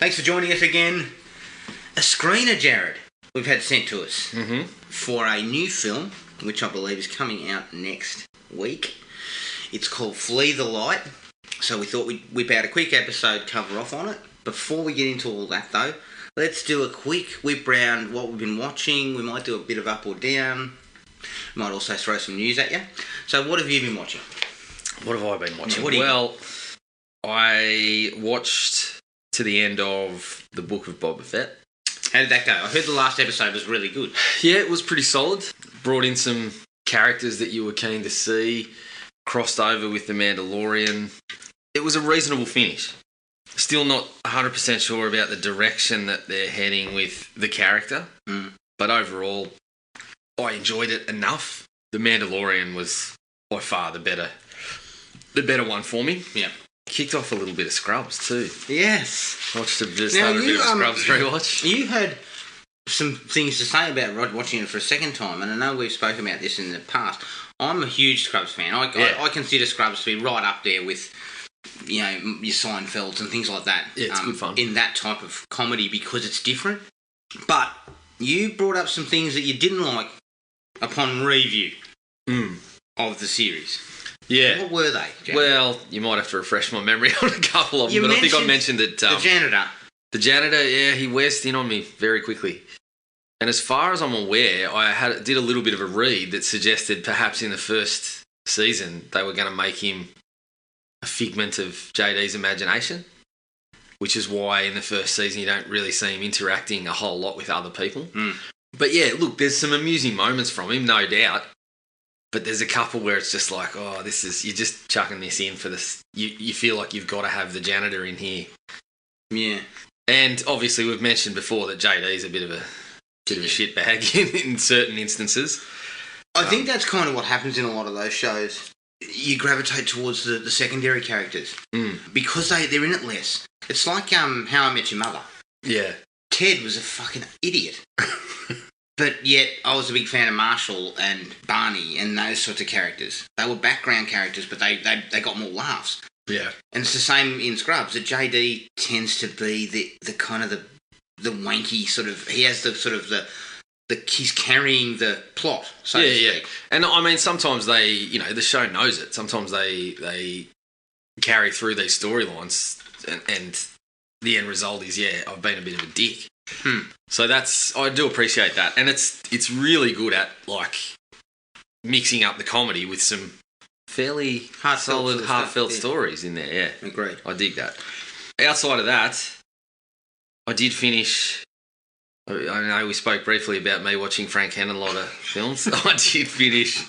Thanks for joining us again. A screener, Jared, we've had sent to us for a new film, which I believe is coming out next week. It's called Flee the Light. So we thought we'd whip out a quick episode cover off on it. Before we get into all that, though, let's do a quick whip round what we've been watching. We might do a bit of up or down. We might also throw some news at you. So what have you been watching? What have I been watching? Yeah, I watched to the end of The Book of Boba Fett. How did that go? I heard the last episode was really good. Yeah, it was pretty solid. Brought in some characters that you were keen to see. Crossed over with The Mandalorian. It was a reasonable finish. Still not 100% sure about the direction that they're heading with the character. But overall, I enjoyed it enough. The Mandalorian was by far the better one for me. Yeah. Kicked off a little bit of Scrubs too. Yes. Watched a bit of Scrubs rewatch. You had some things to say about watching it for a second time, and I know we've spoken about this in the past. I'm a huge Scrubs fan. I consider Scrubs to be right up there with, you know, your Seinfelds and things like that. Yeah, it's good fun. In that type of comedy because it's different. But you brought up some things that you didn't like upon review of the series. Yeah. What were they, Jack? Well, you might have to refresh my memory on a couple of them, but I think I mentioned that... the janitor. The janitor, yeah, he wears thin on me very quickly. And as far as I'm aware, I did a little bit of a read that suggested perhaps in the first season they were going to make him a figment of JD's imagination, which is why in the first season you don't really see him interacting a whole lot with other people. But yeah, look, there's some amusing moments from him, no doubt. But there's a couple where it's just like, oh, you're just chucking this in for this. You feel like you've got to have the janitor in here. Yeah. And obviously we've mentioned before that JD's a bit of a shitbag in certain instances. I think that's kind of what happens in a lot of those shows. You gravitate towards the secondary characters because they're in it less. It's like How I Met Your Mother. Yeah. Ted was a fucking idiot. But yet, I was a big fan of Marshall and Barney and those sorts of characters. They were background characters, but they got more laughs. Yeah. And it's the same in Scrubs. That JD tends to be the kind of the wanky sort of... He has the sort of he's carrying the plot, so to speak. Yeah. And I mean, sometimes the show knows it. Sometimes they carry through these storylines and the end result is, I've been a bit of a dick. So I do appreciate that, and it's really good at like mixing up the comedy with some fairly heartfelt stories in there. Yeah, agreed. I dig that. Outside of that, I did finish. I know we spoke briefly about me watching Frank Henenlotter films. I did finish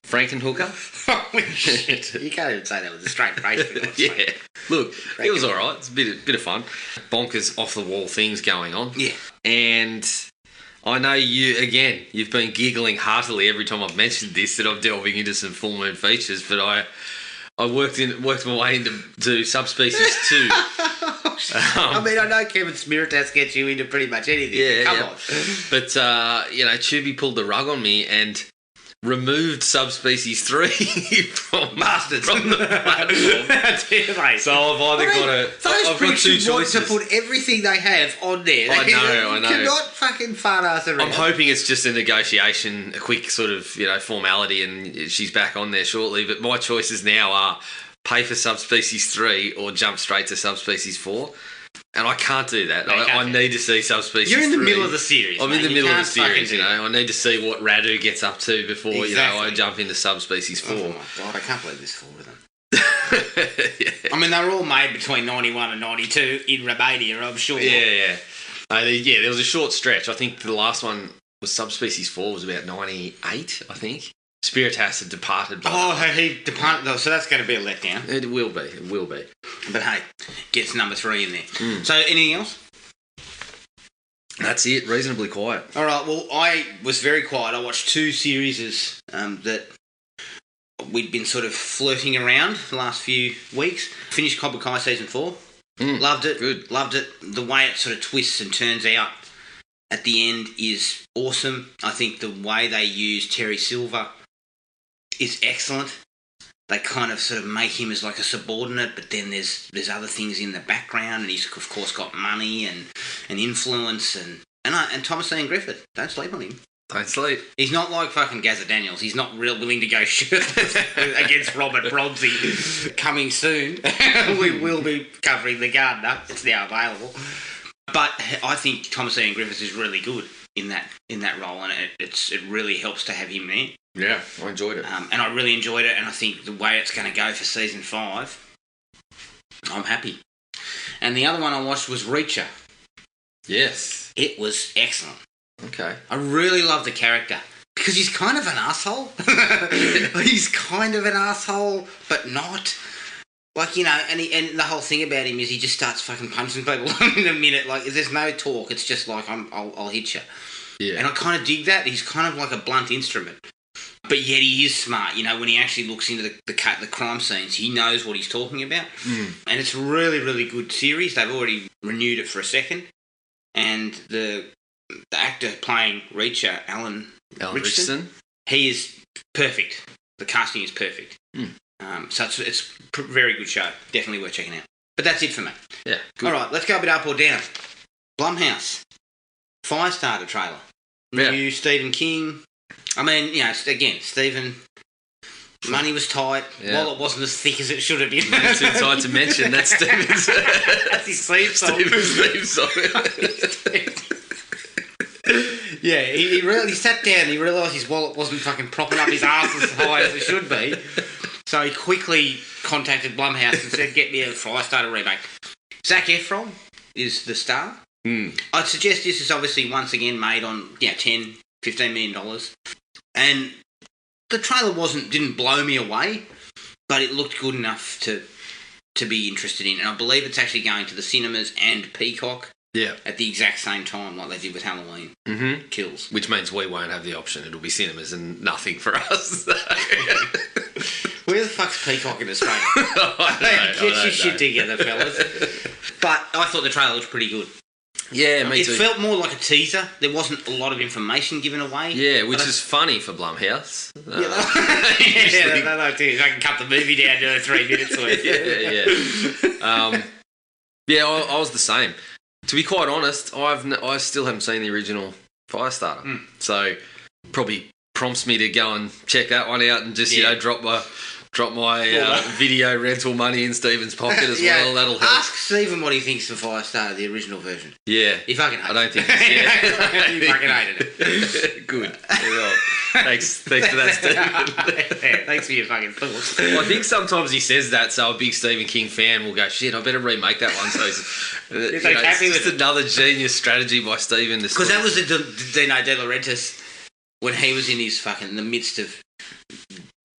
Frankenhooker. Holy shit! You can't even say that with a straight face. Yeah. Look, it was all right. It's a bit of fun. Bonkers, off-the-wall things going on. Yeah. And I know you've been giggling heartily every time I've mentioned this, that I'm delving into some full moon features, but I worked my way into Subspecies 2. I mean, I know Kevin Smiritas gets you into pretty much anything. Yeah, Come on. But, Tubi pulled the rug on me and removed Subspecies 3 from bastards from the platform. So I've either I've got two choices. Want to put everything they have on there. I know. You cannot fucking fart ass around. I'm hoping it's just a negotiation, a quick sort of formality, and she's back on there shortly. But my choices now are pay for Subspecies 3 or jump straight to Subspecies 4. And I can't do that. I need to see Subspecies 3. You're in the middle of the series. I'm in the middle of the series, I need to see what Radu gets up to before, I jump into Subspecies 4. Oh my God, I can't believe there's 4 of them. I mean, they were all made between 91 and 92 in Romania, I'm sure. Yeah. There was a short stretch. I think the last one was Subspecies 4 was about 98, I think. Spiritas had departed. He departed. So that's going to be a letdown. It will be. But hey, gets number 3 in there. So anything else? That's it. Reasonably quiet. All right. Well, I was very quiet. I watched 2 series that we'd been sort of flirting around the last few weeks. Finished Cobra Kai season 4. Loved it. Good. Loved it. The way it sort of twists and turns out at the end is awesome. I think the way they use Terry Silver is excellent. they kind of sort of make him as like a subordinate, but then there's other things in the background, and he's of course got money and influence and Thomas Ian Griffith. Don't sleep on him. Don't sleep. He's not like fucking Gazza Daniels. He's not real willing to go shoot against Robert Bronzy. Coming soon. We will be covering The Gardener. It's now available. But I think Thomas Ian Griffith is really good in that role, and it really helps to have him there. Yeah, I enjoyed it. And I really enjoyed it, and I think the way it's going to go for season 5, I'm happy. And the other one I watched was Reacher. Yes. It was excellent. Okay. I really love the character because he's kind of an asshole. He's kind of an asshole, but not. Like, you know, and the whole thing about him is he just starts fucking punching people in a minute. Like, there's no talk. It's just like, I'll hit you. Yeah. And I kind of dig that. He's kind of like a blunt instrument. But yet he is smart. You know, when he actually looks into the crime scenes, he knows what he's talking about. And it's a really, really good series. They've already renewed it for a second. And the actor playing Reacher, Alan Richardson, he is perfect. The casting is perfect. So it's a very good show. Definitely worth checking out. But that's it for me. Yeah. Good. All right, let's go a bit up or down. Blumhouse. Firestarter trailer. Yeah. New Stephen King. I mean, you know, again, Stephen, money was tight. Yeah. Wallet wasn't as thick as it should have been. It's too tight to mention. That's Stephen's. That's his theme song. Stephen's song. Yeah, he sat down and he realised his wallet wasn't fucking propping up his ass as high as it should be. So he quickly contacted Blumhouse and said, get me a Firestarter remake. Zac Efron is the star. I'd suggest this is obviously once again made on $10, $15 million. And the trailer didn't blow me away, but it looked good enough to be interested in. And I believe it's actually going to the cinemas and Peacock. Yeah. At the exact same time, like they did with Halloween Kills. Which means we won't have the option. It'll be cinemas and nothing for us. Where the fuck's Peacock in Australia? Get your shit together, fellas. But I thought the trailer was pretty good. Yeah, me too. It felt more like a teaser. There wasn't a lot of information given away. Yeah, which is funny for Blumhouse. I can cut the movie down to 3 minutes worth. Yeah, I was the same. To be quite honest, I still haven't seen the original Firestarter, so probably prompts me to go and check that one out and just drop my video rental money in Stephen's pocket as well. That'll help. Ask Stephen what he thinks of Firestarter, the original version. Yeah, he fucking hated it. I don't think he fucking hated it. Good. Well, thanks for that, Stephen. Thanks for your fucking thoughts. Well, I think sometimes he says that, so a big Stephen King fan will go, shit, I better remake that one. So it's just another genius strategy by Stephen. Because that was Dino De Laurentiis when he was in the midst of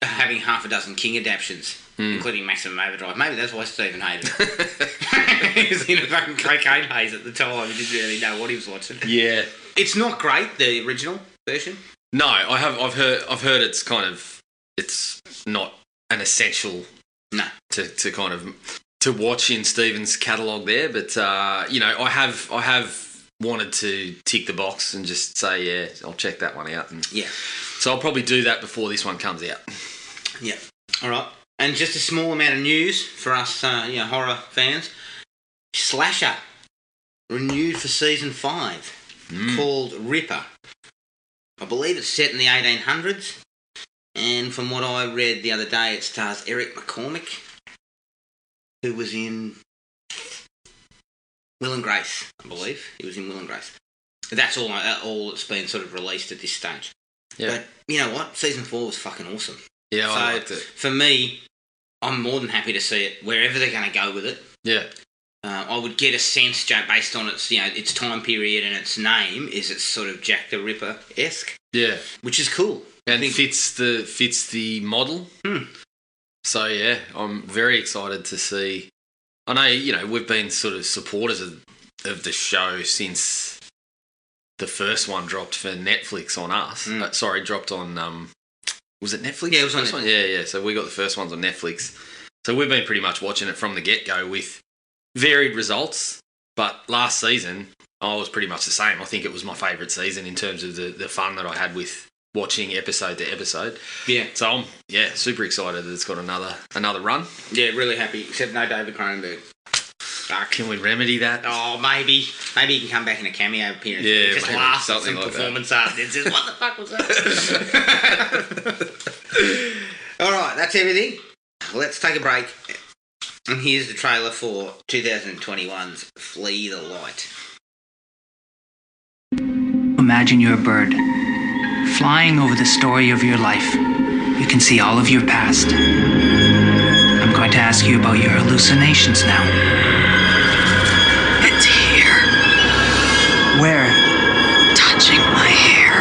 having half a dozen King adaptions, including Maximum Overdrive. Maybe that's why Stephen hated it. He was in a fucking cocaine haze at the time. He didn't really know what he was watching. Yeah. It's not great, the original version. No, I've heard it's not an essential to kind of to watch in Stephen's catalogue there, but I have wanted to tick the box and just say I'll check that one out. So I'll probably do that before this one comes out. Yeah. All right. And just a small amount of news for us horror fans. Slasher renewed for season 5 called Ripper. I believe it's set in the 1800s, and from what I read the other day, it stars Eric McCormick, who was in Will and Grace, I believe. He was in Will and Grace. That's all that's been sort of released at this stage. Yeah. But you know what? Season 4 was fucking awesome. Yeah, I liked it. For me, I'm more than happy to see it wherever they're going to go with it. Yeah. I would get a sense, based on its time period and its name, is it's sort of Jack the Ripper-esque. Yeah, which is cool and fits the model. So yeah, I'm very excited to see. I know we've been sort of supporters of the show since the first one dropped for Netflix on us. Dropped on was it Netflix? Yeah, it was on Netflix. Yeah. So we got the first ones on Netflix. So we've been pretty much watching it from the get-go with varied results, but last season I was pretty much the same. I think it was my favourite season in terms of the fun that I had with watching episode to episode. Yeah. So I'm super excited that it's got another run. Yeah, really happy. Except no David Cronenberg. Fuck. Can we remedy that? Oh, maybe. Maybe he can come back in a cameo appearance. Yeah, just maybe. laughs at Something some like performance art. It's just, what the fuck was that? All right, that's everything. Let's take a break. And here's the trailer for 2021's Flee the Light. Imagine you're a bird, flying over the story of your life. You can see all of your past. I'm going to ask you about your hallucinations now. It's here, Where? touching my hair.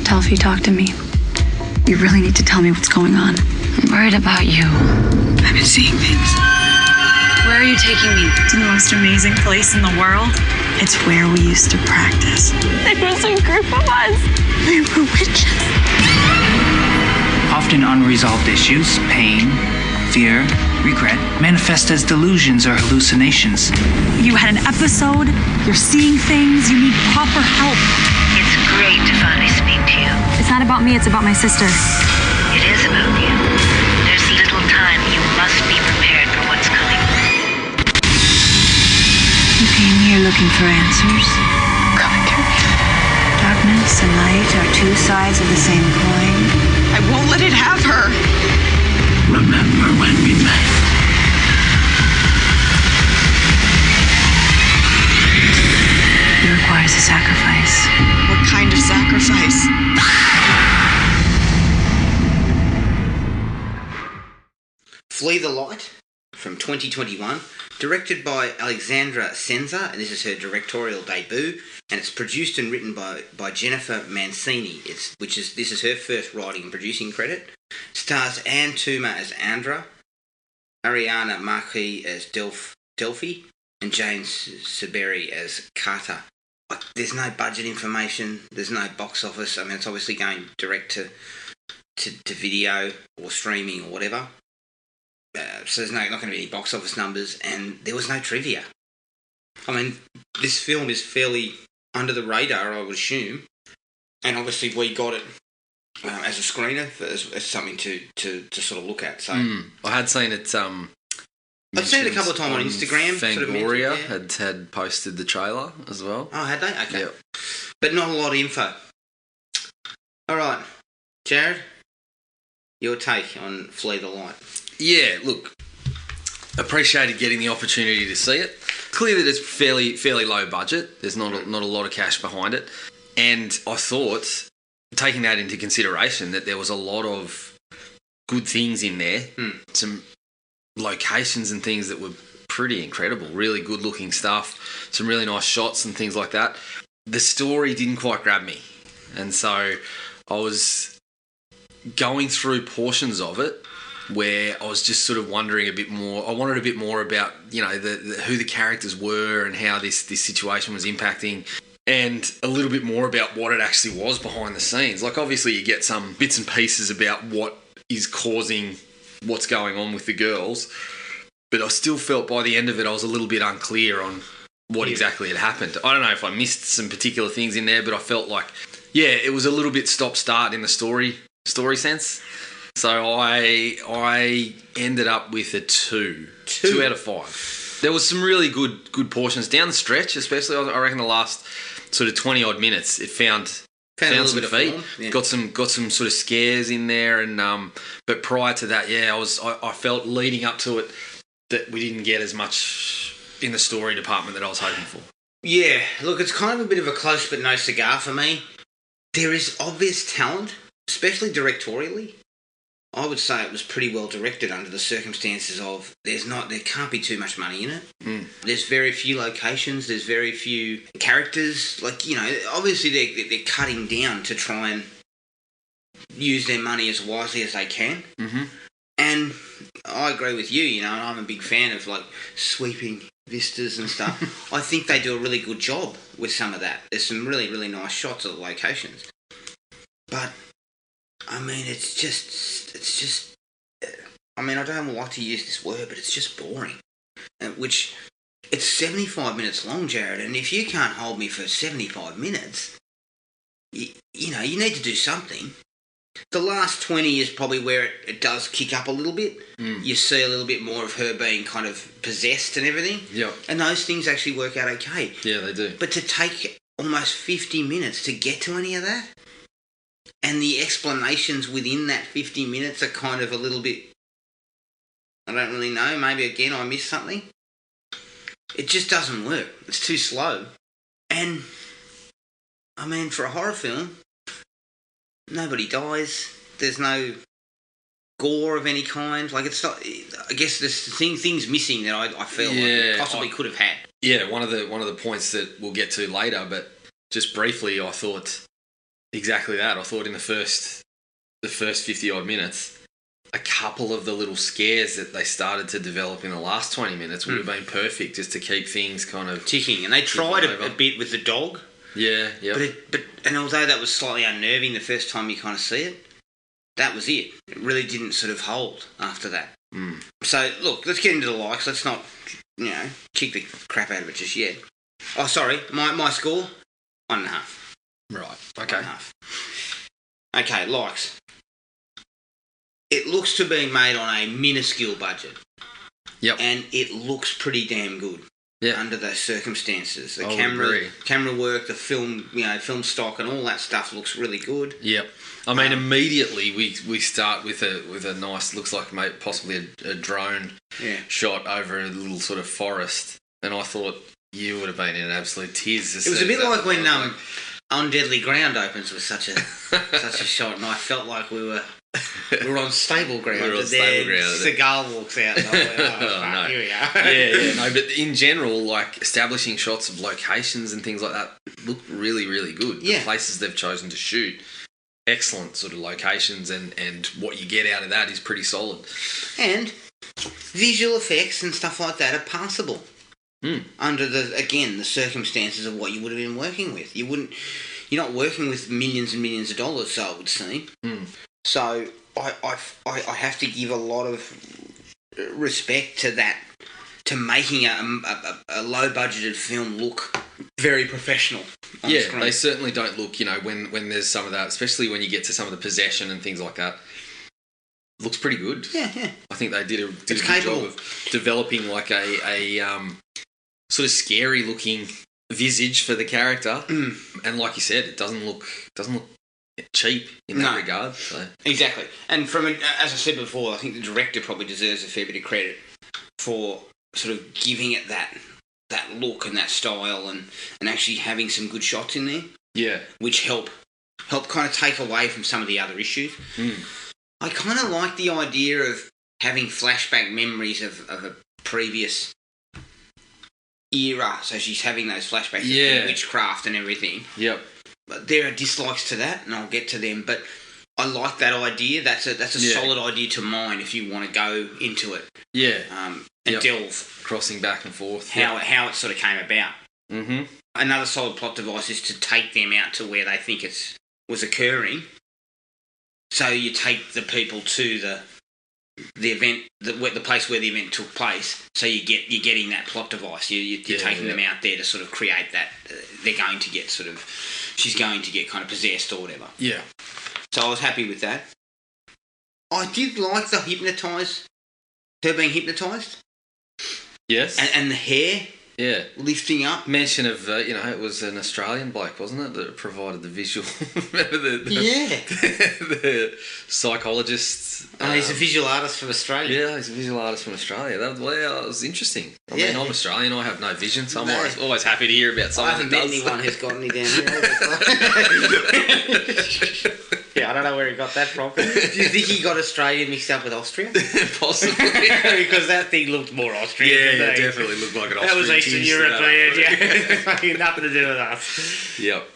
Delphi, talk to me. You really need to tell me what's going on. I'm worried about you. I've been seeing things. Where are you taking me? To the most amazing place in the world. It's where we used to practice. There was a group of us. We were witches. Often unresolved issues, pain, fear, regret, manifest as delusions or hallucinations. You had an episode. You're seeing things. You need proper help. It's great to finally speak to you. It's not about me. It's about my sister. It is about you. There's little time. You must be prepared for what's coming. You came here looking for answers. Coming through me. Darkness and light are two sides of the same coin. I won't let it have her. Remember when we met? It requires a sacrifice. What kind of sacrifice? Flee the Light from 2021, directed by Alexandra Senza, and this is her directorial debut, and it's produced and written by Jennifer Mancini. This is her first writing and producing credit. Stars Anne Tuma as Andra, Ariana Marquis as Delphi, and James Saberi as Carter. Like, there's no budget information. There's no box office. I mean, it's obviously going direct to video or streaming or whatever. So there's not going to be any box office numbers, and there was no trivia. I mean, this film is fairly under the radar, I would assume, and obviously we got it as a screener as something to sort of look at. So I had seen it. I've seen it a couple of times on Instagram. Fangoria sort of had posted the trailer as well. Oh, had they? Okay. Yep. But not a lot of info. All right, Jared, your take on Flee the Light. Yeah, look, appreciated getting the opportunity to see it. Clear that it's fairly low budget. There's not a lot of cash behind it, and I thought, taking that into consideration, that there was a lot of good things in there. Some locations and things that were pretty incredible, really good looking stuff, some really nice shots and things like that. The story didn't quite grab me, and so I was going through portions of it where I was just sort of wondering a bit more. I wanted a bit more about, you know, who the characters were and how this situation was impacting, and a little bit more about what it actually was behind the scenes. Like, obviously you get some bits and pieces about what is causing what's going on with the girls, but I still felt by the end of it I was a little bit unclear on what exactly had happened. I don't know if I missed some particular things in there, but I felt like, yeah, it was a little bit stop-start in the story sense. So I ended up with a 2 out of 5. There was some really good portions down the stretch, especially I reckon the last sort of 20 odd minutes. It found some feet. Yeah. Got some sort of scares in there, and but prior to that, yeah, I felt leading up to it that we didn't get as much in the story department that I was hoping for. Yeah, look, it's kind of a bit of a close but no cigar for me. There is obvious talent, especially directorially. I would say it was pretty well directed under the circumstances of there can't be too much money in it. There's very few locations, there's very few characters. Like, you know, obviously they're cutting down to try and use their money as wisely as they can. Mm-hmm. And I agree with you, you know, and I'm a big fan of, like, sweeping vistas and stuff. I think they do a really good job with some of that. There's some really, really nice shots of the locations. But I mean, it's just, I mean, I don't like to use this word, but it's just boring. Which it's 75 minutes long, Jared, and if you can't hold me for 75 minutes, you know, you need to do something. The last 20 is probably where it does kick up a little bit. You see a little bit more of her being kind of possessed and everything. Yep. And those things actually work out okay. Yeah, they do. But to take almost 50 minutes to get to any of that, and the explanations within that 50 minutes are kind of a little bit, I don't really know, maybe again I missed something. It just doesn't work. It's too slow. And, I mean, for a horror film, nobody dies. There's no gore of any kind. Like, it's not, I guess there's things missing that I feel like it possibly could have had. Yeah, one of the points that we'll get to later, but just briefly, I thought exactly that. I thought in the first 50 odd minutes, a couple of the little scares that they started to develop in the last 20 minutes would have been perfect just to keep things kind of ticking. And they tried a bit with the dog. Yeah, yeah. And although that was slightly unnerving the first time you kind of see it, that was it. It really didn't sort of hold after that. So, look, let's get into the likes. Let's not, you know, kick the crap out of it just yet. Oh, sorry, my score, 1.5. Right, okay. 1.5. Okay, likes. It looks to be made on a minuscule budget. Yep. And it looks pretty damn good. Yeah. Under those circumstances. The I would camera agree. work, the film, you know, film stock and all that stuff looks really good. Yep. I mean, immediately we start with a nice, looks like possibly a drone shot over a little sort of forest, and I thought you would have been in an absolute tears. It was a bit like when On Deadly Ground opens with such a shot, and I felt like we were on stable ground. We were on stable ground. Seagal walks out. And I'm like, oh, no. Here we are. Yeah. No, but in general, like establishing shots of locations and things like that look really, really good. Yeah. The places they've chosen to shoot, excellent sort of locations, and what you get out of that is pretty solid. And visual effects and stuff like that are passable. Under the circumstances of what you would have been working with. You're not working with millions and millions of dollars, so it would seem. So I have to give a lot of respect to that, to making a low budgeted film look very professional on screen. They certainly don't look, you know, when there's some of that, especially when you get to some of the possession and things like that. Looks pretty good. Yeah. I think they did a good job of developing like a sort of scary looking visage for the character, and like you said, it doesn't look cheap in that regard. So. Exactly, and as I said before, I think the director probably deserves a fair bit of credit for sort of giving it that look and that style, and actually having some good shots in there. Yeah, which help kind of take away from some of the other issues. I kind of like the idea of having flashback memories of a previous era, so she's having those flashbacks of witchcraft and everything. Yep. But there are dislikes to that, and I'll get to them. But I like that idea. That's a solid idea to mine if you want to go into it. Yeah. And delve, crossing back and forth. How it sort of came about. Mm-hmm. Another solid plot device is to take them out to where they think it was occurring. So you take the people to the event, the place where the event took place. So you're getting that plot device. You're taking them out there to sort of create that. They're going to get she's going to get kind of possessed or whatever. Yeah. So I was happy with that. I did like the her being hypnotised. Yes. And the hair. Yeah. Lifting up. Mention of, it was an Australian bloke, wasn't it, that provided the visual. Remember the psychologist. He's a visual artist from Australia. Yeah, he's a visual artist from Australia. That was interesting. I mean, I'm Australian, I have no vision, so I'm always happy to hear about someone that does. I haven't met anyone who's got any down here. Yeah, I don't know where he got that from. Do you think he got Australian mixed up with Austria? Possibly. Because that thing looked more Austrian. Yeah, it definitely looked like an Austrian. That was Eastern European, yeah. Nothing to do with us. Yep.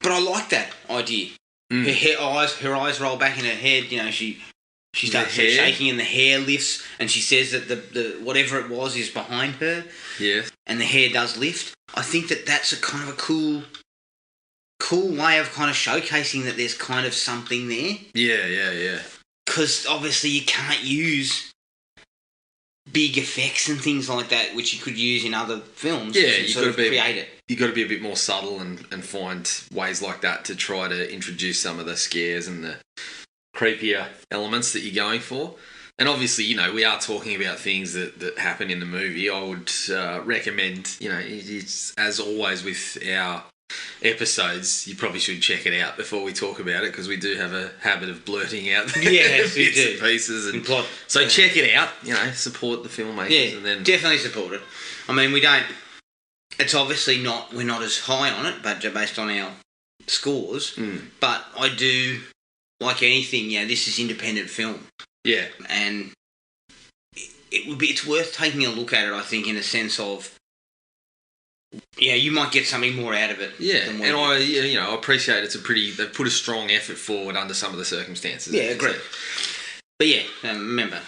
But I like that idea. Her eyes roll back in her head, she starts shaking and the hair lifts, and she says that the whatever it was is behind her. Yeah. And the hair does lift. I think that's a kind of a cool way of kind of showcasing that there's kind of something there. Yeah. Because obviously you can't use big effects and things like that, which you could use in other films. Yeah, to you sort got of to be create it. You got to be a bit more subtle and find ways like that to try to introduce some of the scares and the creepier elements that you're going for. And obviously, you know, we are talking about things that happen in the movie. I would recommend, you know, it's, as always with our episodes, you probably should check it out before we talk about it, because we do have a habit of blurting out Yes, we bits do. and pieces. And plot. so check it out, you know, support the filmmakers. Yeah, and then definitely support it. I mean, we don't... It's obviously not... We're not as high on it, but based on our scores. But I do... Like anything, yeah, this is independent film. Yeah. And it's worth taking a look at it, I think, in a sense of... Yeah, you might get something more out of it. Yeah, than and what I appreciate they've put a strong effort forward under some of the circumstances. Yeah, agree. But yeah, remember,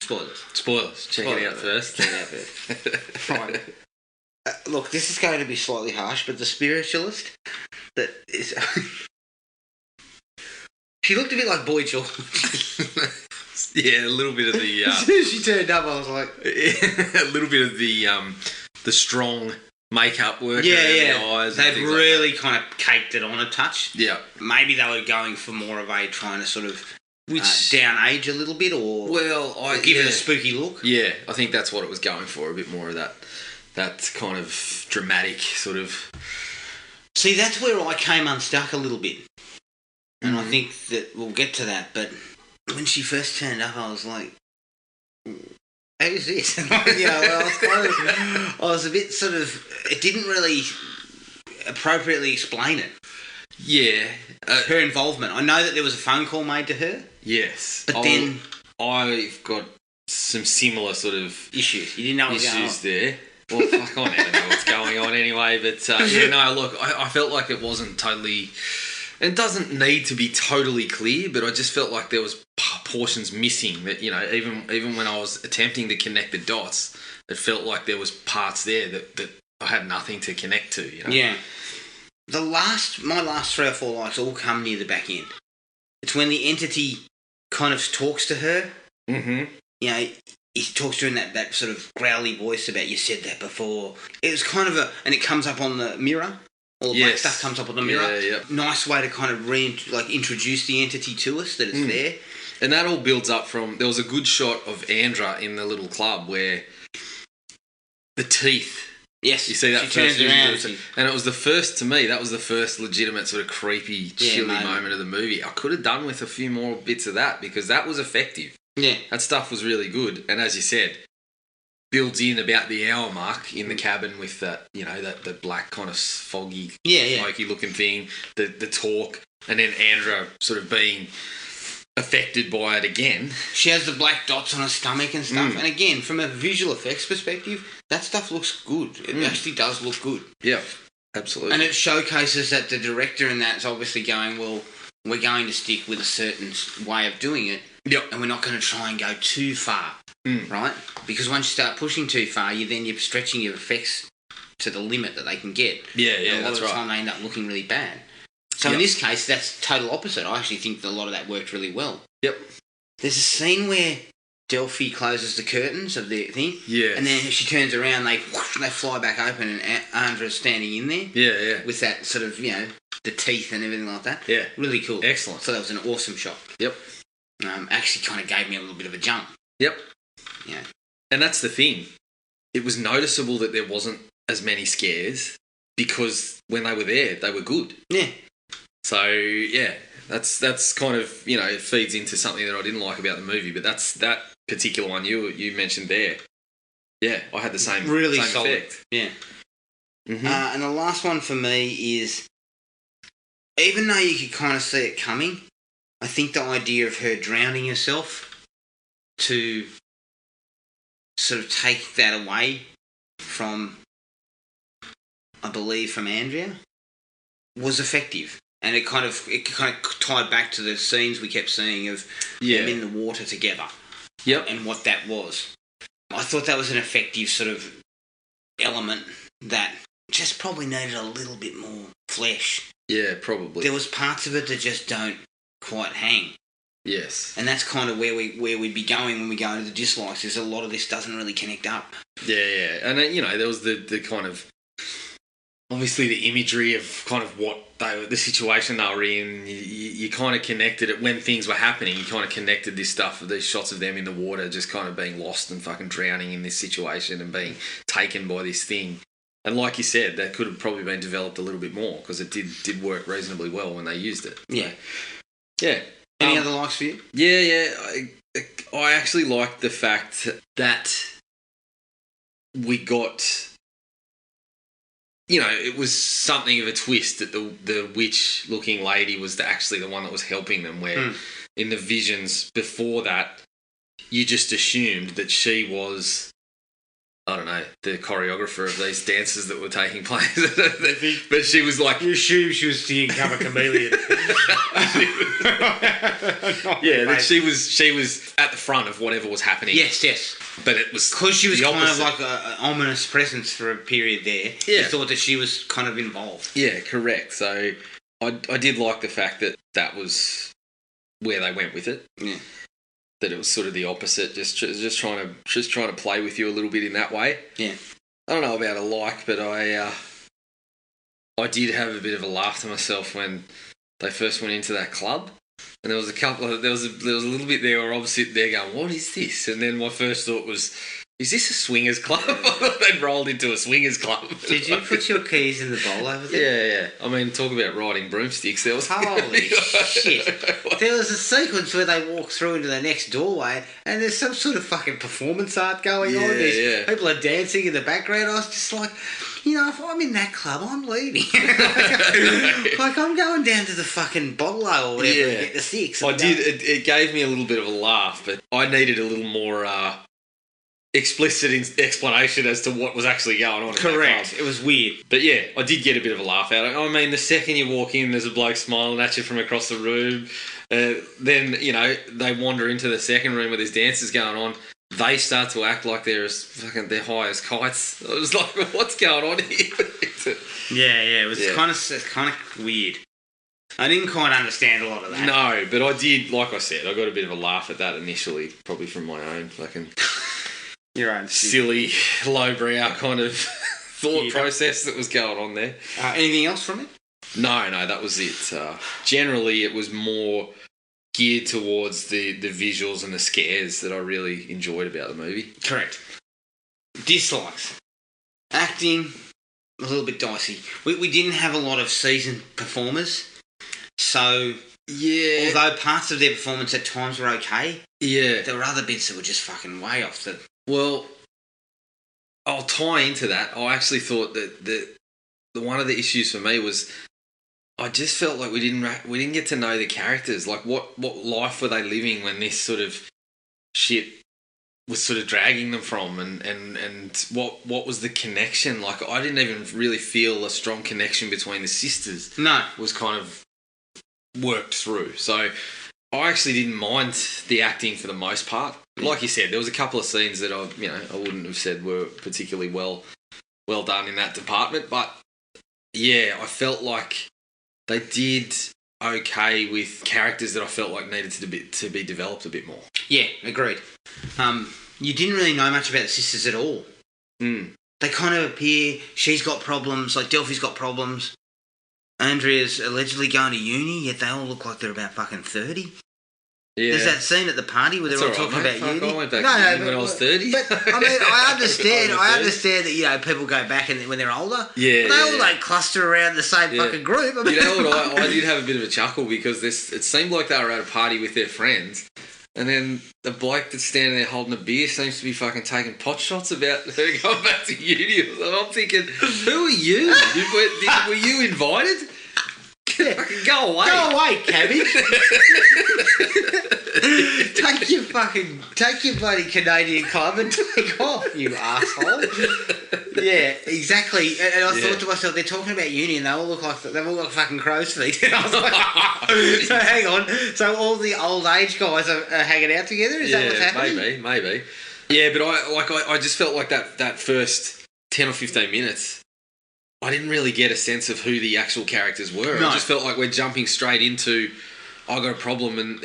spoilers. Spoilers. Check it out first. Check it out first. Right. Look, this is going to be slightly harsh, but the spiritualist that is... She looked a bit like Boy George. Yeah, a little bit of the... As soon as she turned up, I was like... a little bit of the strong makeup work around the eyes. They've and really like kind of caked it on a touch. Yeah. Maybe they were going for more of a trying to sort of down age a little bit, or give it a spooky look. Yeah, I think that's what it was going for, a bit more of that kind of dramatic sort of... See, that's where I came unstuck a little bit. And I think that we'll get to that, but when she first turned up, I was like, who's this? I was a bit sort of... It didn't really appropriately explain it. Yeah. Her involvement. I know that there was a phone call made to her. Yes. But then... I've got some similar sort of... Issues. You didn't know what was going on. Issues there. Well, fuck, I never know what's going on anyway, but look, I felt like it wasn't totally... It doesn't need to be totally clear, but I just felt like there was portions missing that, you know, even when I was attempting to connect the dots, it felt like there was parts there that I had nothing to connect to, you know? Yeah. My last 3 or 4 likes all come near the back end. It's when the entity kind of talks to her. Mm-hmm. You know, he talks to her in that sort of growly voice about, you said that before. It was kind of and it comes up on the mirror. All the black stuff comes up on the mirror. Yeah. Nice way to kind of introduce the entity to us, that it's there. And that all builds up from... There was a good shot of Andra in the little club where the teeth... Yes. You see that she turns around. And it was the first, to me, that was the first legitimate sort of creepy, chilly moment of the movie. I could have done with a few more bits of that, because that was effective. Yeah. That stuff was really good. And as you said... builds in about the hour mark in the cabin with that, you know, the black kind of foggy, smoky looking thing, the talk, and then Andra sort of being affected by it again. She has the black dots on her stomach and stuff. And again, from a visual effects perspective, that stuff looks good. It actually does look good. Yeah, absolutely. And it showcases that the director in that's obviously going, well, we're going to stick with a certain way of doing it. Yep. And we're not going to try and go too far. Right? Because once you start pushing too far, you're stretching your effects to the limit that they can get. Yeah, and a lot that's of the right. time they end up looking really bad. So in this case, that's total opposite. I actually think that a lot of that worked really well. Yep. There's a scene where Delphi closes the curtains of the thing. Yeah. And then she turns around, they fly back open, and Andra's standing in there. Yeah. With that sort of, you know, the teeth and everything like that. Yeah. Really cool. Excellent. So that was an awesome shot. Yep. Actually kind of gave me a little bit of a jump. Yep. Yeah. And that's the thing. It was noticeable that there wasn't as many scares because when they were there, they were good. Yeah. So, yeah, that's kind of, you know, it feeds into something that I didn't like about the movie, but that's that particular one you mentioned there. Yeah, I had the same solid effect. Yeah. Mm-hmm. And the last one for me is, even though you could kind of see it coming, I think the idea of her drowning herself to sort of take that away from, I believe, from Andrea, was effective. And it kind of tied back to the scenes we kept seeing of them in the water together. Yep. And what that was. I thought that was an effective sort of element that just probably needed a little bit more flesh. Yeah, probably. There was parts of it that just don't quite hang. Yes. And that's kind of where we'd be going when we go into the dislikes, is a lot of this doesn't really connect up. Yeah. And, there was the kind of... Obviously, the imagery of kind of the situation they were in, you kind of connected it when things were happening. You kind of connected this stuff, these shots of them in the water, just kind of being lost and fucking drowning in this situation and being taken by this thing. And like you said, that could have probably been developed a little bit more because it did work reasonably well when they used it. Yeah. Yeah. Any other likes for you? Yeah. I actually liked the fact that we got... it was something of a twist that the witch-looking lady was actually the one that was helping them, where in the visions before that, you just assumed that she was, I don't know, the choreographer of these dances that were taking place. But she was like... You assumed she was the income chameleon. Yeah, that she was at the front of whatever was happening. Yes. But it was... Because she was kind of opposite. like an ominous presence for a period there. Yeah. You thought that she was kind of involved. Yeah, correct. So I did like the fact that was where they went with it. Yeah. That it was sort of the opposite, just trying to play with you a little bit in that way. Yeah. I don't know about a like, but I did have a bit of a laugh to myself when they first went into that club. And there was a little bit there where I was sitting there going, what is this? And then my first thought was, is this a swingers club? They'd rolled into a swingers club. Did you put your keys in the bowl over there? Yeah. I mean, talk about riding broomsticks. There was Holy shit. There was a sequence where they walk through into the next doorway and there's some sort of fucking performance art going on. Yeah. People are dancing in the background. I was just like, if I'm in that club, I'm leaving. Like, I'm going down to the fucking bottle or whatever and get the six. It gave me a little bit of a laugh, but I needed a little more explicit explanation as to what was actually going on. Correct. It was weird. But yeah, I did get a bit of a laugh out of it. I mean, the second you walk in, there's a bloke smiling at you from across the room. Then, they wander into the second room where there's dances going on. They start to act like they're high as kites. I was like, what's going on here? Yeah. It was kind of weird. I didn't quite understand a lot of that. No, but I did, like I said, I got a bit of a laugh at that initially, probably from my own fucking... Your own silly, lowbrow kind of thought process that was going on there. Anything else from it? No, that was it. Generally, it was more geared towards the visuals and the scares that I really enjoyed about the movie. Correct. Dislikes. Acting, a little bit dicey. We didn't have a lot of seasoned performers, so... Yeah. Although parts of their performance at times were okay, there were other bits that were just fucking way off the... Well, I'll tie into that. I actually thought that the one of the issues for me was I just felt like we didn't get to know the characters. Like what life were they living when this sort of shit was sort of dragging them from, and what was the connection? Like I didn't even really feel a strong connection between the sisters. No, was kind of worked through. So I actually didn't mind the acting for the most part. Like you said, there was a couple of scenes that I wouldn't have said were particularly well done in that department, but yeah, I felt like they did okay with characters that I felt like needed to be developed a bit more. Yeah, agreed. You didn't really know much about the sisters at all. They kind of appear. She's got problems. Like Delphi's got problems. Andrea's allegedly going to uni, yet they all look like they're about fucking 30. Yeah. There's that scene at the party where they're all talking about uni. I went back to uni when I was 30. But, I mean, I understand that, people go back when they're older. Yeah. But they all, cluster around the same fucking group. I mean, you know what? I did have a bit of a chuckle because it seemed like they were at a party with their friends. And then the bloke that's standing there holding a beer seems to be fucking taking pot shots about her going back to uni. And I'm thinking, who are you? Were you invited? Fucking go away. Go away, cabbage. Take your bloody Canadian club and take off, you asshole. Yeah, exactly. And I thought to myself, they're talking about uni and they've all got fucking crow's feet. And I was like, so hang on. So all the old age guys are hanging out together? Is that what's happening? Maybe. Yeah, but I just felt like that first 10 or 15 minutes, I didn't really get a sense of who the actual characters were. No. I just felt like we're jumping straight into I got a problem and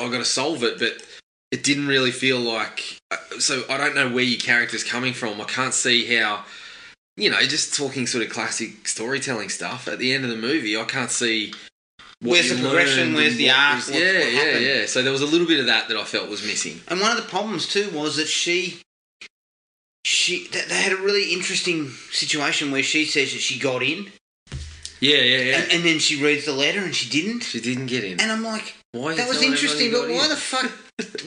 I got to solve it, but it didn't really feel like. So I don't know where your character's coming from. I can't see how. Just talking sort of classic storytelling stuff. At the end of the movie, I can't see. Where's the progression? Where's the arc? Yeah. So there was a little bit of that I felt was missing. And one of the problems too was that they had a really interesting situation where she says that she got in. Yeah. And then she reads the letter and she didn't. She didn't get in. And I'm like, that was interesting, but why the fuck?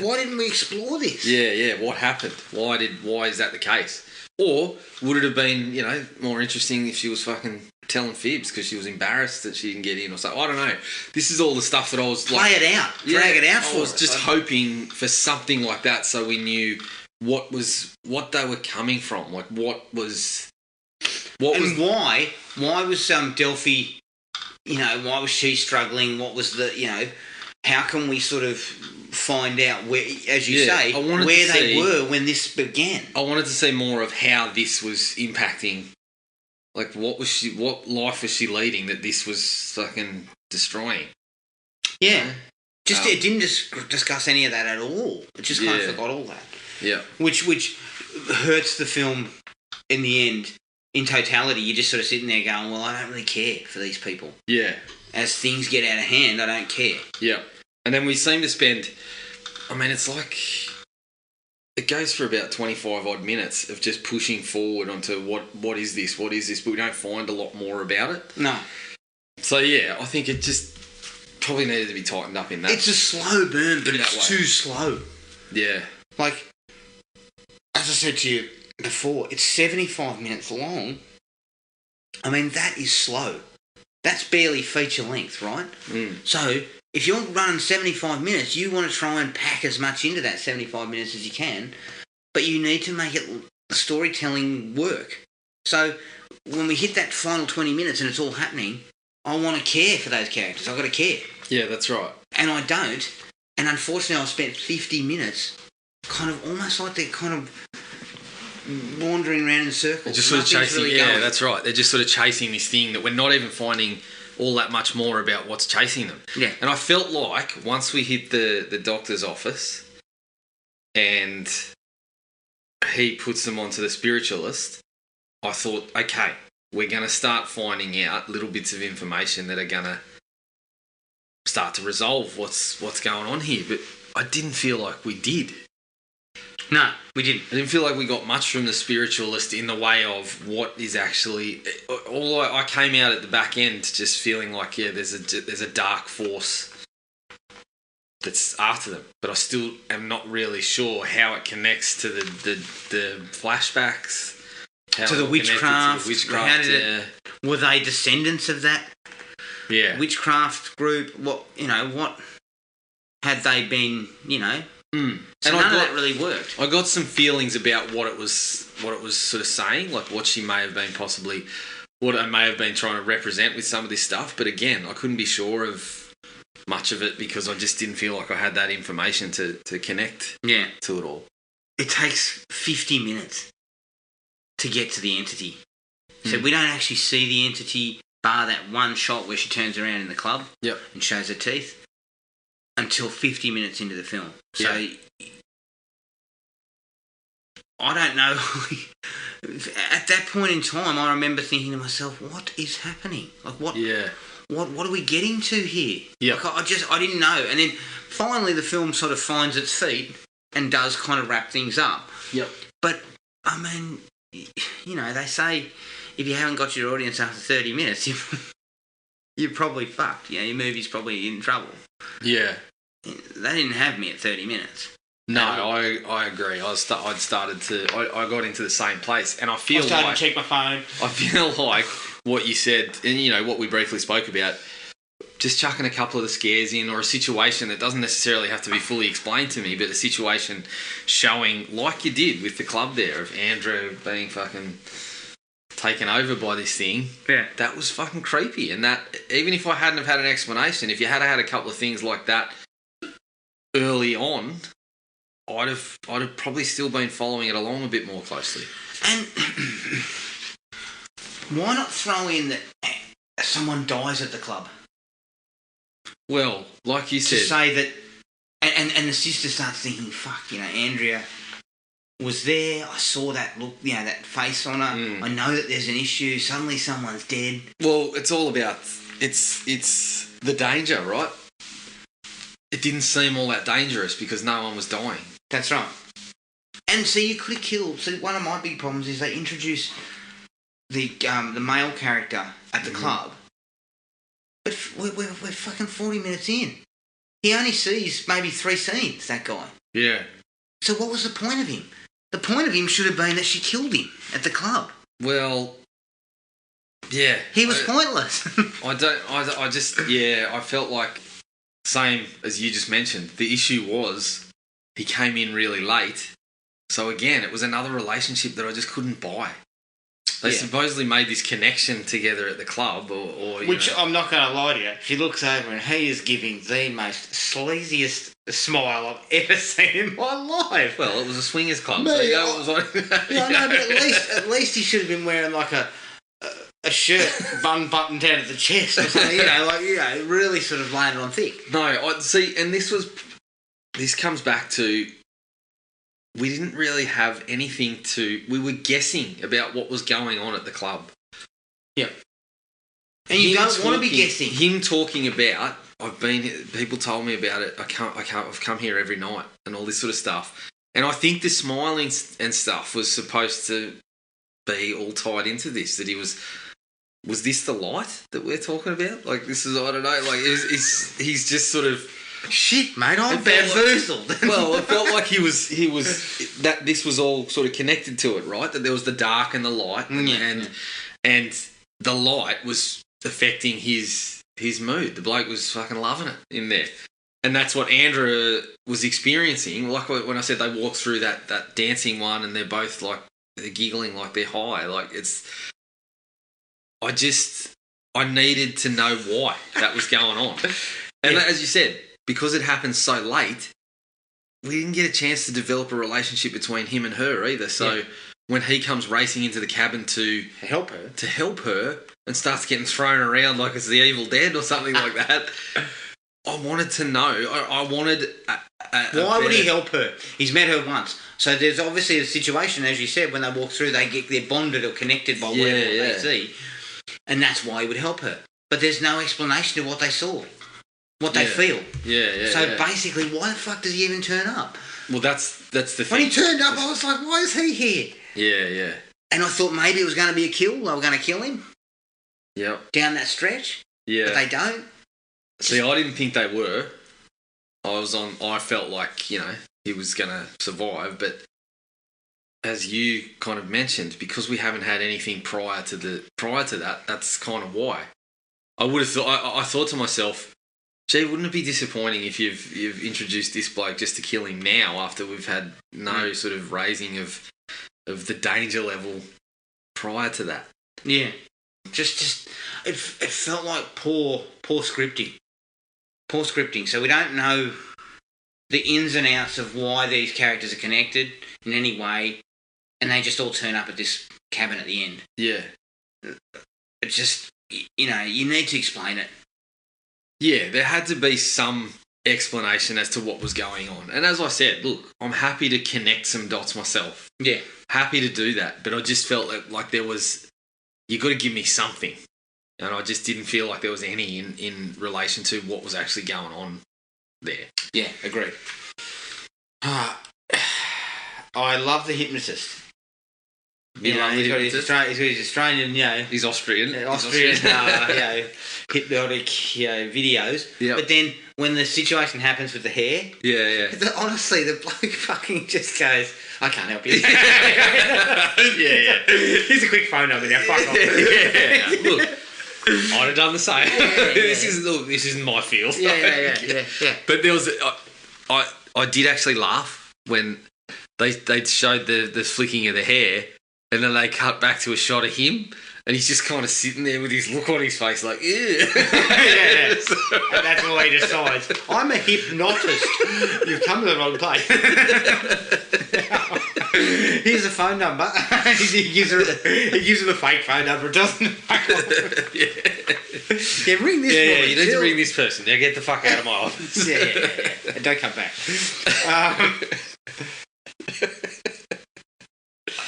Why didn't we explore this? Yeah. What happened? Why is that the case? Or would it have been, more interesting if she was fucking telling fibs because she was embarrassed that she didn't get in or something? I don't know. This is all the stuff that I was drag it out for us. I was just hoping for something like that so we knew what they were coming from, like why was Delphi, why was she struggling? What was the, how can we sort of find out where, as you say, where they were when this began? I wanted to see more of how this was impacting, like what life was she leading that this was fucking destroying? Yeah. It didn't discuss any of that at all. It just kind of forgot all that. Yeah. Which hurts the film in the end. In totality, you're just sort of sitting there going, well, I don't really care for these people. Yeah. As things get out of hand, I don't care. Yeah. And then we seem to spend, it's like, it goes for about 25 odd minutes of just pushing forward onto what is this, but we don't find a lot more about it. No. So, yeah, I think it just probably needed to be tightened up in that. It's a slow burn, but it's too slow. Yeah. Like, as I said to you before, it's 75 minutes long. That is slow. That's barely feature length, right? So, if you're running 75 minutes, you want to try and pack as much into that 75 minutes as you can, but you need to make it storytelling work. So, when we hit that final 20 minutes and it's all happening, I want to care for those characters. I've got to care. Yeah, that's right. And I don't. And unfortunately, I've spent 50 minutes kind of almost like they're kind of wandering around in circles. Just sort of chasing, really that's right. They're just sort of chasing this thing that we're not even finding all that much more about what's chasing them. Yeah. And I felt like once we hit the doctor's office and he puts them onto the spiritualist, I thought, okay, we're going to start finding out little bits of information that are going to start to resolve what's going on here. But I didn't feel like we did. No, we didn't. I didn't feel like we got much from the spiritualist in the way of what is actually. I came out at the back end just feeling like there's a dark force that's after them, but I still am not really sure how it connects to the flashbacks, to the witchcraft. How did it? Were they descendants of that? Yeah, witchcraft group. What had they been? So none of that really worked. I got some feelings about what it was sort of saying, like what she may have been what I may have been trying to represent with some of this stuff. But again, I couldn't be sure of much of it because I just didn't feel like I had that information to connect to it all. It takes 50 minutes to get to the entity. So we don't actually see the entity, bar that one shot where she turns around in the club and shows her teeth, until 50 minutes into the film. So, I don't know. At that point in time, I remember thinking to myself, what is happening? Like, what are we getting to here? Yeah. Like, I didn't know. And then, finally, the film sort of finds its feet and does kind of wrap things up. Yep. But, they say, if you haven't got your audience after 30 minutes, you're probably fucked. Your movie's probably in trouble. Yeah. They didn't have me at 30 minutes. No, I agree. I got into the same place, and I started to check my phone. I feel like what you said, and what we briefly spoke about, just chucking a couple of the scares in, or a situation that doesn't necessarily have to be fully explained to me, but a situation showing, like you did with the club there, of Andrew being fucking taken over by this thing. Yeah. That was fucking creepy. And that, even if I hadn't have had an explanation, if you had had a couple of things like that early on, I'd have probably still been following it along a bit more closely. And why not throw in that someone dies at the club? Well, like you to said, say that, and the sister starts thinking, fuck, Andrea was there. I saw that look, that face on her. I know that there's an issue. Suddenly, someone's dead. well, it's all about it's the danger, right? It didn't seem all that dangerous because no one was dying. That's right. And so you could have killed. So one of my big problems is they introduce the male character at the club, but we're fucking 40 minutes in. He only sees maybe 3 scenes. That guy. Yeah. So what was the point of him? The point of him should have been that she killed him at the club. Well, yeah. He was pointless. I felt like, same as you just mentioned, the issue was he came in really late. So again, it was another relationship that I just couldn't buy. They supposedly made this connection together at the club, or which I'm not going to lie to you. She looks over and he is giving the most sleaziest smile I've ever seen in my life. Well, it was a swingers club. Mate, so it was like, yeah, I know, but at least he should have been wearing like a shirt buttoned down at the chest or something. Really sort of laying it on thick. No, I see, and this comes back to, we didn't really have anything we were guessing about what was going on at the club. Yeah. And you don't want to be guessing. Him talking about, people told me about it, I've come here every night and all this sort of stuff. And I think the smiling and stuff was supposed to be all tied into this, that he was this the light that we're talking about? Like, this is, I don't know, like, he's just sort of, shit, mate, I'm bamboozled. Well, it felt like he was that this was all sort of connected to it, right? That there was the dark and the light, and the light was affecting his mood. The bloke was fucking loving it in there, and that's what Andrea was experiencing. Like when I said they walked through that dancing one, and they're both like they're giggling like they're high. Like I needed to know why that was going on, and as you said, because it happened so late, we didn't get a chance to develop a relationship between him and her either. So when he comes racing into the cabin to help her and starts getting thrown around like it's the Evil Dead or something like that, I wanted to know. I wanted why would he help her? He's met her once. So there's obviously a situation, as you said, when they walk through, they're bonded or connected by whatever they see. And that's why he would help her. But there's no explanation of what they saw. What they feel. So basically, why the fuck does he even turn up? Well, that's the thing. When he turned up, I was like, why is he here? Yeah. And I thought maybe it was going to be a kill. They were going to kill him. Yep. Down that stretch. Yeah. But they don't. See, I didn't think they were. I felt like, he was going to survive, but as you kind of mentioned, because we haven't had anything prior to that, that's kind of why. I would have thought, I thought to myself, gee, wouldn't it be disappointing if you've introduced this bloke just to kill him now after we've had no sort of raising of the danger level prior to that? Yeah. Just it felt like poor scripting. Poor scripting. So we don't know the ins and outs of why these characters are connected in any way, and they just all turn up at this cabin at the end. Yeah. It's just, you need to explain it. Yeah, there had to be some explanation as to what was going on. And as I said, look, I'm happy to connect some dots myself. Yeah. Happy to do that. But I just felt like there was, you got to give me something. And I just didn't feel like there was any in relation to what was actually going on there. Yeah, agreed. I love the hypnotist. He's got his Australian, He's Austrian. Hypnotic, videos. Yep. But then when the situation happens with the hair, honestly, the bloke fucking just goes, I can't help you. Here's a quick phone number now. Fuck off. Look, I'd have done the same. This isn't my field. Yeah. But there was, I did actually laugh when they showed the flicking of the hair. And then they cut back to a shot of him, and he's just kind of sitting there with his look on his face like, ew. And that's all he decides. I'm a hypnotist. You've come to the wrong place. Here's the phone number. he gives her the fake phone number. Doesn't yeah, ring this. Yeah, woman, you need to Jill. ring this person. Now get the fuck out of my office. Yeah. And don't come back.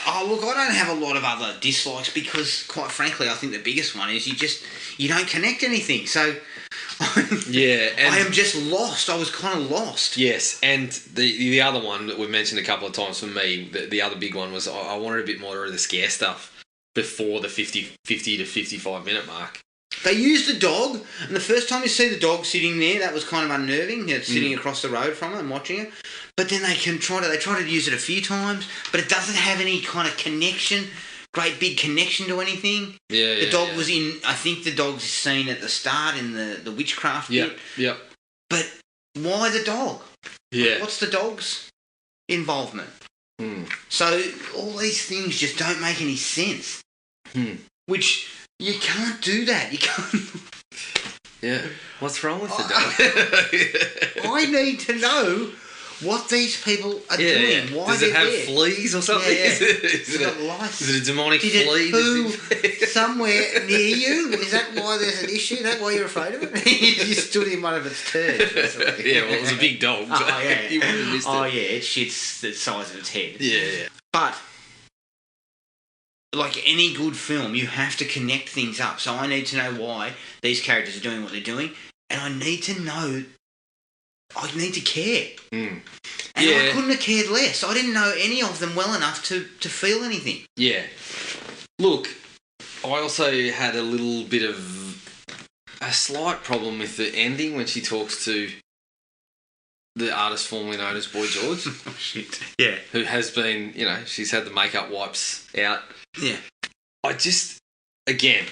Oh, look, I don't have a lot of other dislikes because, quite frankly, I think the biggest one is you don't connect anything. So, Yeah, and I am just lost. I was kind of lost. yes, and the other one that we've mentioned a couple of times for me, the other big one was I wanted a bit more of the scare stuff before the 50 to 55 minute mark. They used the dog, and the first time you see the dog sitting there, that was kind of unnerving. You know, sitting across the road from it and watching it. But then they try to use it a few times, but it doesn't have any kind of connection, great big connection to anything. Yeah, The dog was in. I think the dog's seen at the start in the witchcraft bit. Yep. But why the dog? Yeah. What's the dog's involvement? Hmm. So all these things just don't make any sense. Which you can't do that. You can't. Yeah. What's wrong with the dog? I need to know what these people are doing. Why Does they're it have there. fleas or something? Yeah, yeah. Is It's got lice. it a demonic Did flea? it poo somewhere near you? Is that why there's an issue? Is that why you're afraid of it? You stood in one of its turds. Yeah, well, it was a big dog. So Oh, yeah. you wouldn't have missed Oh, it. yeah, it shits the size of its head. Yeah. But, like any good film, you have to connect things up. So I need to know why these characters are doing what they're doing, and I need to know. I need to care. And I couldn't have cared less. I didn't know any of them well enough to feel anything. Yeah. Look, I also had a little bit of a slight problem with the ending when she talks to the artist formerly known as Boy George, Oh, shit. Yeah. who has been, she's had the makeup wipes out. Yeah. I just, again,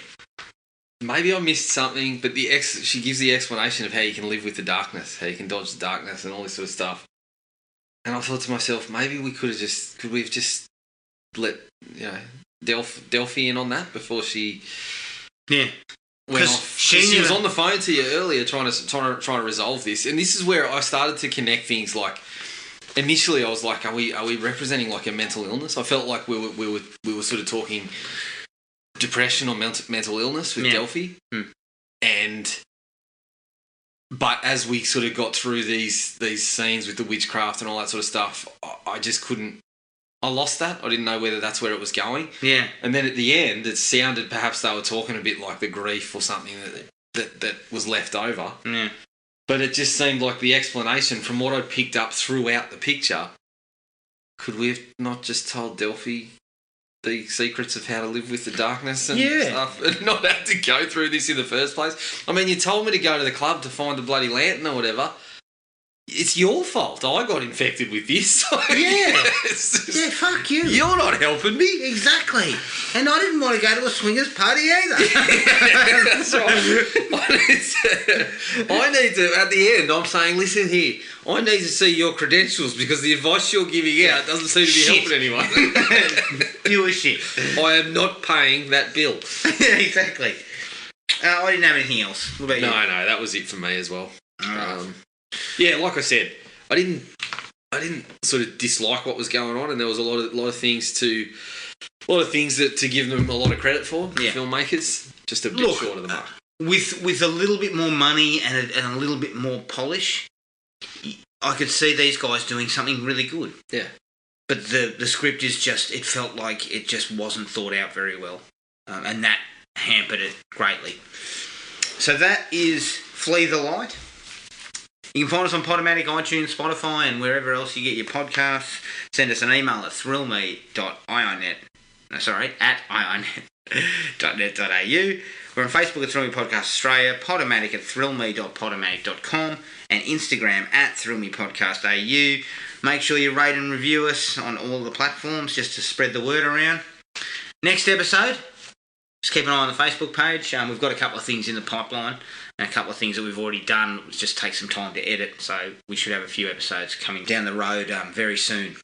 maybe I missed something, but she gives the explanation of how you can live with the darkness, how you can dodge the darkness and all this sort of stuff. And I thought to myself, maybe we could we have just let, Delphi in on that before she Yeah. went 'Cause off. she Was never- on the phone to you earlier trying to resolve this. And this is where I started to connect things. Like, initially I was like, are we representing like a mental illness? I felt like we were sort of talking depression or mental illness with Delphi. But as we sort of got through these scenes with the witchcraft and all that sort of stuff, I just couldn't. I lost that. I didn't know whether that's where it was going. Yeah. And then at the end, it sounded perhaps they were talking a bit like the grief or something that was left over. Yeah. But it just seemed like the explanation from what I'd picked up throughout the picture. Could we have not just told Delphi the secrets of how to live with the darkness and stuff, and not have to go through this in the first place? I mean, you told me to go to the club to find the bloody lantern or whatever. It's your fault. I got infected with this. So Yeah. it's just- Yeah, fuck you. You're not helping me. Exactly. And I didn't want to go to a swingers party either. That's right. I need to, at the end, I'm saying, listen here, I need to see your credentials because the advice you're giving out doesn't seem to be Shit. helping anyone. You were shit. I am not paying that bill. Yeah, exactly. I didn't have anything else. What about you? No, that was it for me as well. Alright. Yeah, like I said, I didn't sort of dislike what was going on, and there was a lot of things to give them a lot of credit for. Yeah. Filmmakers, just a bit Look, short of the mark. With a little bit more money and a little bit more polish, I could see these guys doing something really good. Yeah. But the script is just, it felt like it just wasn't thought out very well. And that hampered it greatly. So that is Flee the Light. You can find us on Podomatic, iTunes, Spotify, and wherever else you get your podcasts. Send us an email at thrillme.ionet.net.au. We're on Facebook at Thrill Me Podcast Australia, Podomatic at thrillme.podomatic.com, and Instagram at thrillmepodcast.au. Make sure you rate and review us on all the platforms just to spread the word around. Next episode, just keep an eye on the Facebook page. We've got a couple of things in the pipeline and a couple of things that we've already done. It just takes some time to edit, so we should have a few episodes coming down the road very soon.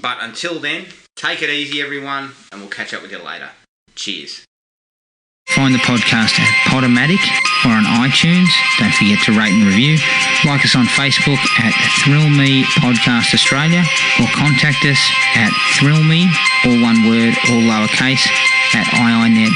But until then, take it easy, everyone, and we'll catch up with you later. Cheers. Find the podcast at Podomatic or on iTunes. Don't forget to rate and review. Like us on Facebook at Thrill Me Podcast Australia, or contact us at thrillme, all one word, all lowercase, at iinet.net.au.